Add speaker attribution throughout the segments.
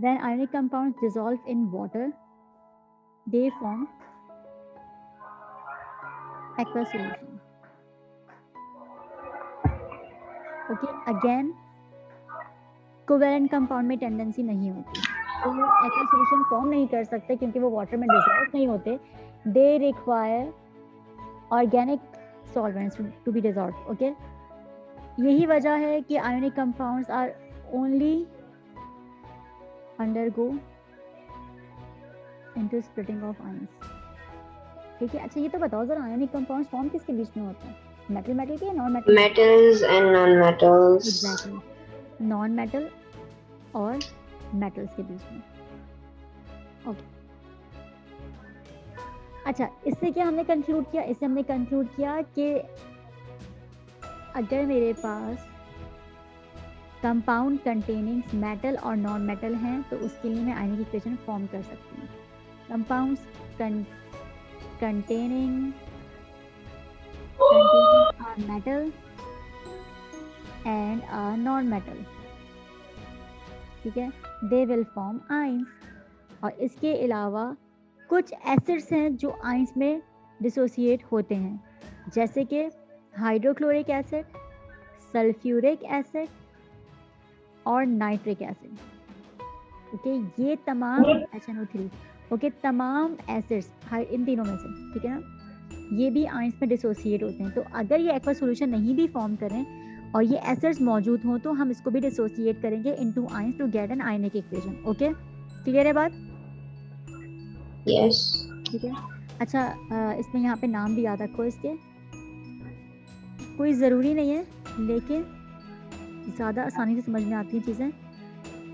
Speaker 1: When ionic compounds dissolve in water, they form aqueous solution. Okay, again covalent compound में tendency नहीं होती, तो वो एक्वा सॉल्यूशन फॉर्म नहीं कर सकते क्योंकि वो वाटर में डिसॉल्व नहीं होते. They require organic solvents to be dissolve. Okay, यही वजह है कि ionic compounds are only undergo into splitting of ions. ठीक है, अच्छा ये तो बताओ जरा, आयोनिक कंपाउंड्स फॉर्म किसके बीच में होते हैं? मेटल मेटल के या non metal?
Speaker 2: Metals and non metals.
Speaker 1: Exactly, non metal और मेटल्स के बीच में. ओके, अच्छा इससे क्या हमने कंक्लूड किया? इससे हमने कंक्लूड किया कि अगर मेरे पास कंपाउंड कंटेनिंग मेटल और नॉन मेटल हैं तो उसके लिए मैं आयनिक इक्वेशन फॉर्म कर सकती हूँ. Compounds containing are metal and are non-metal. ठीक है, they will form ions. और इसके अलावा कुछ एसिड्स हैं जो आयंस में डिसोसिएट होते हैं, जैसे कि हाइड्रोक्लोरिक एसिड, सल्फ्यूरिक एसिड और नाइट्रिक एसिड. ओके, ये तमाम HNO3, ओके, तमाम एसिड्स इन तीनों में से, ठीक है ना, ये भी आयंस में डिसोसिएट होते हैं. तो अगर ये एक्वा सॉल्यूशन नहीं भी फॉर्म करें और ये एसिड्स मौजूद हों तो हम इसको भी डिसोसिएट करेंगे into ions to get an ionic equation. Okay, clear है बात?
Speaker 2: यस.
Speaker 1: ठीक है, अच्छा इसमें यहाँ पे नाम भी याद रखो इसके. कोई ज़रूरी नहीं है, लेकिन ज़्यादा आसानी से समझ में आती हैं चीज़ें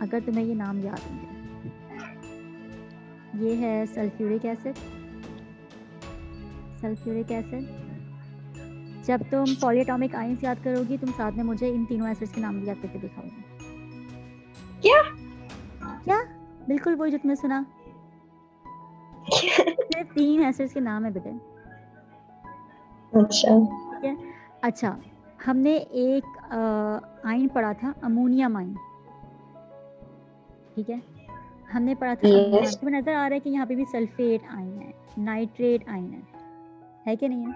Speaker 1: अगर तुम्हें ये नाम याद होंगे. ये है सल्फ्यूरिक एसिड. सल्फ्यूरिक एसिड, जब तुम पॉलीएटॉमिक आयंस याद करोगी तुम साथ में मुझे इन तीनों एसिड्स के नाम भी याद करके दिखाओगे.
Speaker 2: क्या?
Speaker 1: क्या? बिल्कुल वही जो तुमने सुना. सिर्फ 3 एसिड्स के नाम है बेटे.
Speaker 2: अच्छा.
Speaker 1: ठीक है, अच्छा हमने एक आयन पढ़ा था, अमोनियम आयन. ठीक है, हमने पढ़ा था अमोनियम. तुम्हें नजर आ रहा है कि यहाँ पे भी सल्फेट आयन है, नाइट्रेट आयन है कि नहीं है?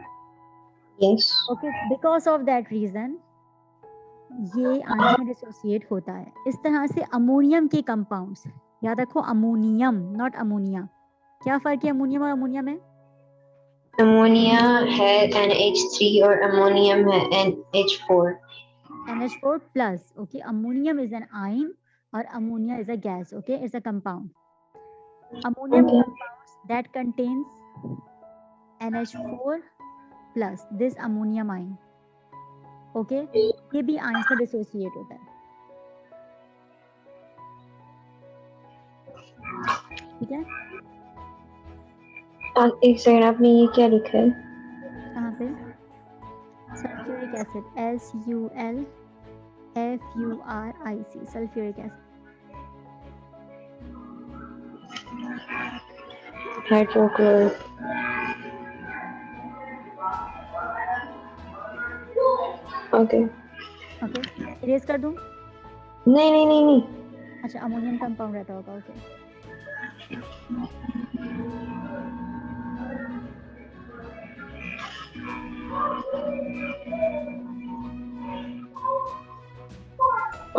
Speaker 2: Yes.
Speaker 1: Okay, because of that reason ये आयन में डिसोसिएट होता है. इस तरह से अमोनियम के कंपाउंड्स, याद रखो अमोनियम नॉट अमोनिया. क्या फर्क है अमोनियम और अमोनिया में?
Speaker 2: अमोनिया है NH3 और अमोनियम है NH4.
Speaker 1: NH4 plus. Okay, ammonium is an ion और ammonia is a gas. Okay, it's a compound. Ammonium compounds that contains NH4 plus this ammonium ion. Okay, ये भी ions में dissociate होता है. ठीक है,
Speaker 2: एक सेकंड, आपने ये क्या लिखा है?
Speaker 1: कहाँ पे? Sulphuric acid, SULFURIC, sulphuric acid.
Speaker 2: Hydrochloric. Okay
Speaker 1: okay, erase कर दूं?
Speaker 2: नहीं.
Speaker 1: अच्छा, अमोनियम कंपाउंड रहता होगा. Okay,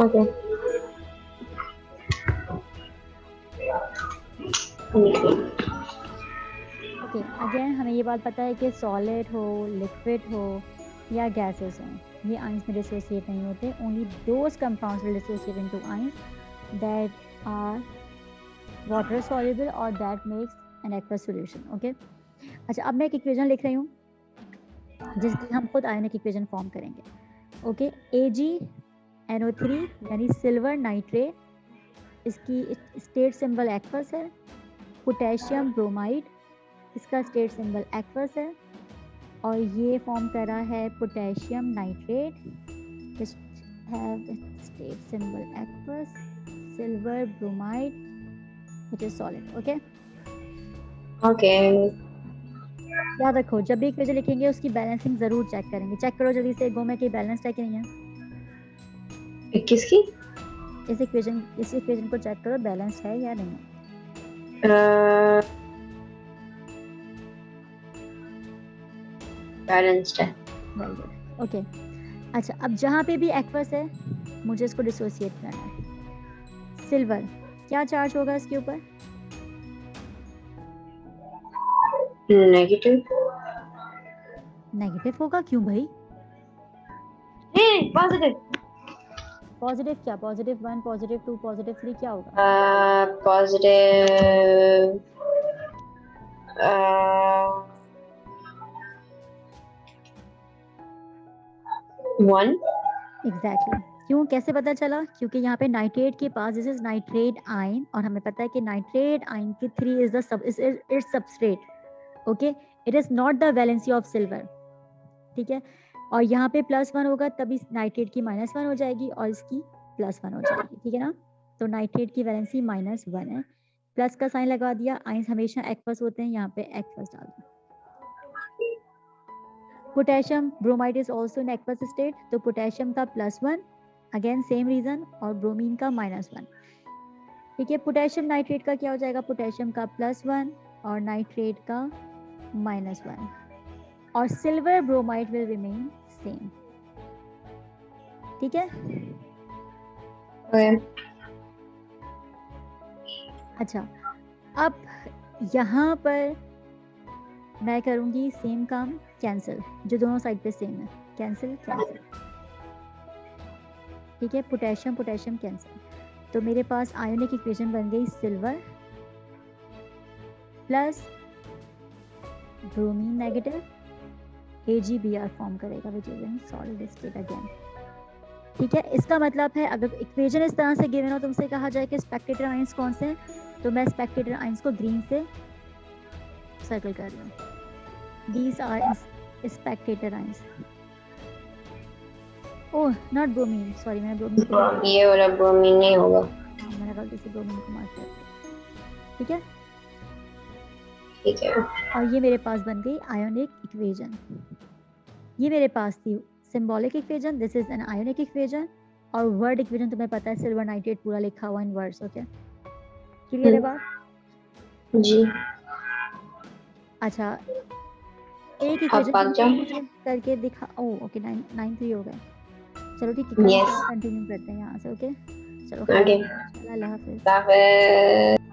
Speaker 2: okay.
Speaker 1: ओके, अगेन हमें ये बात पता है कि सॉलिड हो, लिक्विड हो या गैसेस हो, ये आयंस में डिसोसिएट नहीं होते. Only those compounds will dissociate into ions that are water soluble और that makes an aqueous solution. Okay, अच्छा अब मैं एक इक्वेशन लिख रही हूँ जिसकी हम खुद आयनिक इक्वेशन फॉर्म करेंगे. ओके, AgNO3 यानी सिल्वर नाइट्रेट, इसकी स्टेट सिंबल एक्वस है. पोटेशियम ब्रोमाइड, इसका स्टेट सिंबल एक्वस है और ये फॉर्म कर रहा है potassium nitrate, state symbol aqueous, silver bromide which is solid. Okay
Speaker 2: okay.
Speaker 1: याद रखो जब भी इक्वेशन लिखेंगे उसकी बैलेंसिंग जरूर चेक करेंगे. चेक करो जल्दी से गो में कि बैलेंस्ड है कि नहीं है.
Speaker 2: किसकी?
Speaker 1: इस इक्वेशन को चेक करो, बैलेंस्ड है या नहीं।
Speaker 2: बैलेंस्ड है।
Speaker 1: Very good, okay. अच्छा, अब जहाँ पे भी एक्वस है मुझे इसको डिसोसिएट करना है। सिल्वर, क्या चार्ज होगा इसके ऊपर?
Speaker 2: नेगेटिव।
Speaker 1: नेगेटिव होगा, क्यों भाई?
Speaker 2: नहीं, पॉजिटिव।
Speaker 1: पॉजिटिव क्या? +1, +2, +3 क्या होगा?
Speaker 2: पॉजिटिव 1।
Speaker 1: एग्जैक्टली। क्यों, कैसे पता चला? क्योंकि यहाँ पे नाइट्रेट के पास दिस इज नाइट्रेट आयन, और हमें पता है कि नाइट्रेट आयन की 3 is the it's substrate. Okay, it is not the valency of silver, ठीक है। और यहाँ पे +1 होगा तभी नाइट्रेट की -1 हो जाएगी और इसकी +1 हो जाएगी, ठीक है ना। तो नाइट्रेट की वैलेंसी -1 है, प्लस का साइन लगा दिया। आयंस हमेशा एक्वस होते हैं, यहाँ पे एक्वस डाल दिया। Potassium bromide is also in aqueous state, तो पोटेशियम का +1, अगेन सेम रीजन, और ब्रोमीन का -1, ठीक है। पोटेशियम नाइट्रेट का क्या हो जाएगा? पोटेशियम का +1 और नाइट्रेट का -1, और silver bromide will remain same, ठीक है। अच्छा, अब यहाँ पर मैं करूंगी सेम काम, कैंसिल, जो दोनों साइड पे सेम है, कैंसिल कैंसिल, ठीक है। पोटेशियम पोटेशियम कैंसिल, तो मेरे पास आयोनिक इक्वेशन बन गई silver plus bromine negative, AgBr form करेगा which is in solid state again, ठीक है। इसका मतलब है अगर इक्वेशन इस तरह से गिवन हो, तुमसे कहा जाए कि स्पेक्टेटर आयंस कौन से हैं, तो मैं स्पेक्टेटर आयंस को ग्रीन से सर्कल कर रही हूँ। These are spectator ions. Oh, not bromine. Sorry, मैंने ब्रोमीन को
Speaker 2: ये वाला ब्रोमीन नहीं होगा।
Speaker 1: मैंने गलती से ब्रोमीन को मार्क कर दिया, ठीक है।
Speaker 2: ठीक है।
Speaker 1: और ये मेरे पास बन गई आयोनिक इक्वेशन। ये मेरे पास थी symbolic equation, this is an ionic equation, और वर्ड इक्वेशन तुम्हें पता है सिल्वर नाइट्रेट पूरा लिखा हुआ इन वर्ड्स, ओके। क्लियर है बात?
Speaker 2: जी।
Speaker 1: अच्छा, एक इक्वेशन करके दिखा। ओके, 9-3 हो गए। चलो ठीक है, कंटिन्यू करते हैं यहाँ से, ओके। चलो,
Speaker 2: ओके,
Speaker 1: अल्लाह हाफिज़।
Speaker 2: अल्लाह हाफिज़।